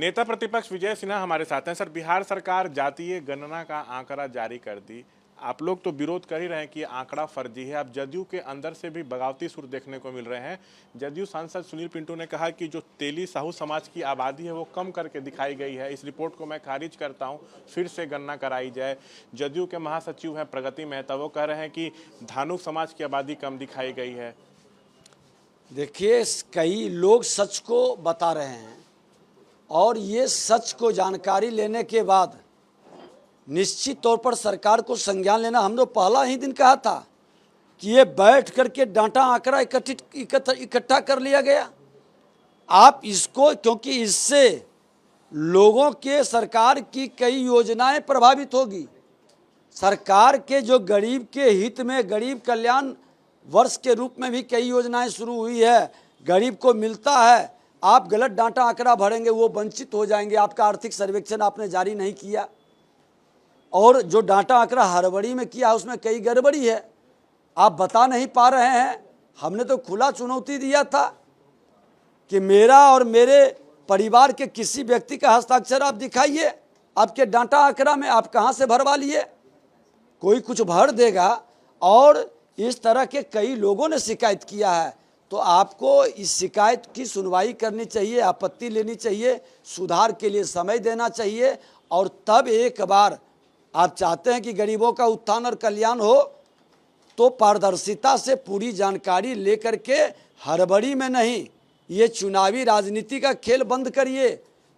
नेता प्रतिपक्ष विजय सिन्हा हमारे साथ हैं। सर, बिहार सरकार जातीय गणना का आंकड़ा जारी कर दी। आप लोग तो विरोध कर ही रहे हैं कि आंकड़ा फर्जी है। अब जदयू के अंदर से भी बगावती सुर देखने को मिल रहे हैं। जदयू सांसद सुनील पिंटू ने कहा कि जो तेली साहू समाज की आबादी है वो कम करके दिखाई गई है। इस रिपोर्ट को मैं खारिज करता हूं, फिर से गणना कराई जाए। जदयू के महासचिव हैं प्रगति मेहता, वो कह रहे हैं कि धानुक समाज की आबादी कम दिखाई गई है। देखिए, कई लोग सच को बता रहे हैं और ये सच को जानकारी लेने के बाद निश्चित तौर पर सरकार को संज्ञान लेना। हम लोग पहला ही दिन कहा था कि ये बैठ करके डाटा आंकड़ा इकट्ठा कर लिया गया। आप इसको, क्योंकि इससे लोगों के सरकार की कई योजनाएं प्रभावित होगी। सरकार के जो गरीब के हित में गरीब कल्याण वर्ष के रूप में भी कई योजनाएं शुरू हुई है, गरीब को मिलता है। आप गलत डाटा आंकड़ा भरेंगे, वो वंचित हो जाएंगे। आपका आर्थिक सर्वेक्षण आपने जारी नहीं किया और जो डाटा आंकड़ा हड़बड़ी में किया उसमें कई गड़बड़ी है, आप बता नहीं पा रहे हैं। हमने तो खुला चुनौती दिया था कि मेरा और मेरे परिवार के किसी व्यक्ति का हस्ताक्षर आप दिखाइए आपके डाटा आंकड़ा में, आप कहाँ से भरवा लिए। कोई कुछ भर देगा और इस तरह के कई लोगों ने शिकायत किया है। तो आपको इस शिकायत की सुनवाई करनी चाहिए, आपत्ति लेनी चाहिए, सुधार के लिए समय देना चाहिए और तब एक बार आप चाहते हैं कि गरीबों का उत्थान और कल्याण हो तो पारदर्शिता से पूरी जानकारी लेकर के हड़बड़ी में नहीं, ये चुनावी राजनीति का खेल बंद करिए।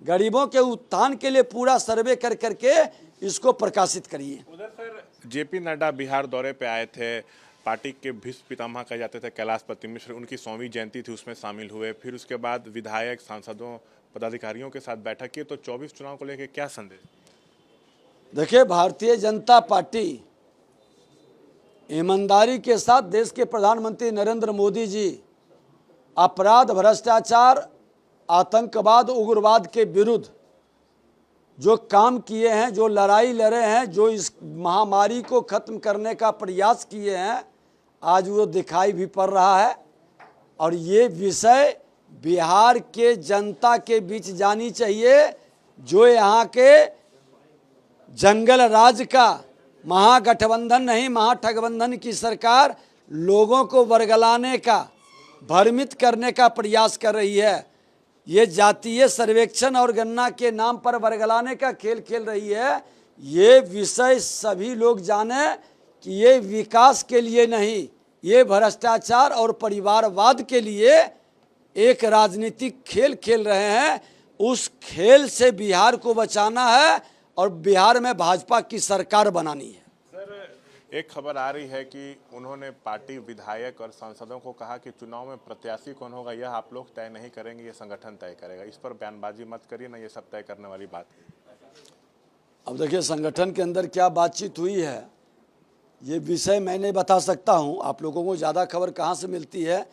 गरीबों के उत्थान के लिए पूरा सर्वे कर करके इसको प्रकाशित करिए। उधर सर, जेपी नड्डा बिहार दौरे पे आए थे। पार्टी के भीष्म पितामह कहे जाते थे कैलाशपति मिश्र, उनकी 100वीं जयंती थी, उसमें शामिल हुए। फिर उसके बाद विधायक, सांसदों, पदाधिकारियों के साथ बैठक की। तो 24 चुनाव को लेकर क्या संदेश? देखिए, भारतीय जनता पार्टी ईमानदारी के साथ देश के प्रधानमंत्री नरेंद्र मोदी जी अपराध, भ्रष्टाचार, आतंकवाद, उग्रवाद के विरुद्ध जो काम किए हैं, जो लड़ाई लड़े हैं, जो इस महामारी को खत्म करने का प्रयास किए हैं, आज वो दिखाई भी पड़ रहा है। और ये विषय बिहार के जनता के बीच जानी चाहिए। जो यहाँ के जंगल राज का महागठबंधन नहीं, महाठगबंधन की सरकार लोगों को वर्गलाने का, भ्रमित करने का प्रयास कर रही है। ये जातीय सर्वेक्षण और गणना के नाम पर वर्गलाने का खेल खेल रही है। ये विषय सभी लोग जाने कि ये विकास के लिए नहीं, ये भ्रष्टाचार और परिवारवाद के लिए एक राजनीतिक खेल खेल रहे हैं। उस खेल से बिहार को बचाना है और बिहार में भाजपा की सरकार बनानी है। सर, एक खबर आ रही है कि उन्होंने पार्टी विधायक और सांसदों को कहा कि चुनाव में प्रत्याशी कौन होगा यह आप लोग तय नहीं करेंगे, ये संगठन तय करेगा। इस पर बयानबाजी मत करिए ना, ये सब तय करने वाली बात है। अब देखिए, संगठन के अंदर क्या बातचीत हुई है ये विषय मैं नहीं बता सकता हूं। आप लोगों को ज़्यादा खबर कहां से मिलती है,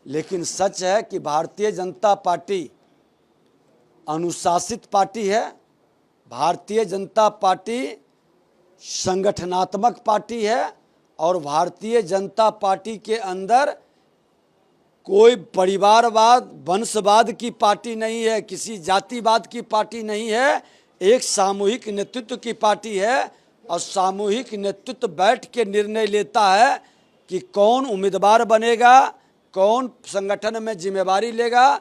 लेकिन सच है कि भारतीय जनता पार्टी अनुशासित पार्टी है। भारतीय जनता पार्टी संगठनात्मक पार्टी है और भारतीय जनता पार्टी के अंदर कोई परिवारवाद, वंशवाद की पार्टी नहीं है, किसी जातिवाद की पार्टी नहीं है। एक सामूहिक नेतृत्व की पार्टी है और सामूहिक नेतृत्व बैठ के निर्णय लेता है कि कौन उम्मीदवार बनेगा, कौन संगठन में जिम्मेवारी लेगा,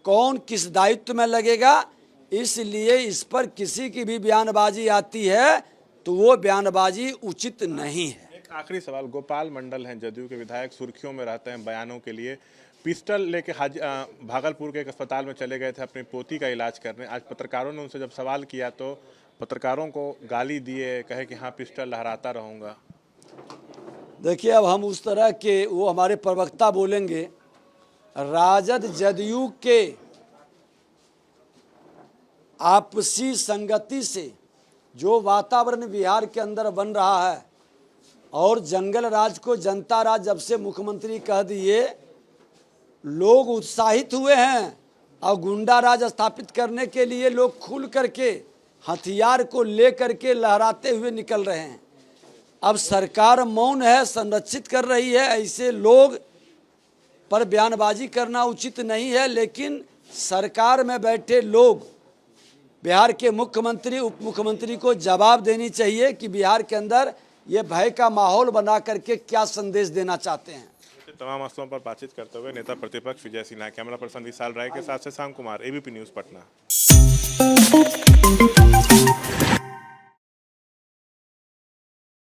कौन किस दायित्व में लगेगा। इसलिए इस पर किसी की भी बयानबाजी आती है तो वो बयानबाजी उचित नहीं है। एक आखिरी सवाल, गोपाल मंडल हैं जदयू के विधायक, सुर्खियों में रहते हैं बयानों के लिए। पिस्टल लेके भागलपुर के एक अस्पताल में चले गए थे अपनी पोती का इलाज करने। आज पत्रकारों ने उनसे जब सवाल किया तो पत्रकारों को गाली दिए, कहे कि हाँ पिस्टल लहराता रहूँगा। देखिए, अब हम उस तरह के, वो हमारे प्रवक्ता बोलेंगे। राजद जदयू के आपसी संगति से जो वातावरण बिहार के अंदर बन रहा है और जंगल राज को जनता राज जब से मुख्यमंत्री कह दिए, लोग उत्साहित हुए हैं और गुंडा राज स्थापित करने के लिए लोग खुल करके हथियार को लेकर के लहराते हुए निकल रहे हैं। अब सरकार मौन है, संरक्षित कर रही है। ऐसे लोग पर बयानबाजी करना उचित नहीं है, लेकिन सरकार में बैठे लोग बिहार के मुख्यमंत्री उप मुख्यमंत्री को जवाब देनी चाहिए कि बिहार के अंदर ये भय का माहौल बना करके क्या संदेश देना चाहते हैं। तमाम मसलों पर बातचीत करते हुए नेता प्रतिपक्ष विजय सिन्हा, कैमरा पर्सन विशाल राय के साथ से शाम कुमार, एबीपी न्यूज़ पटना।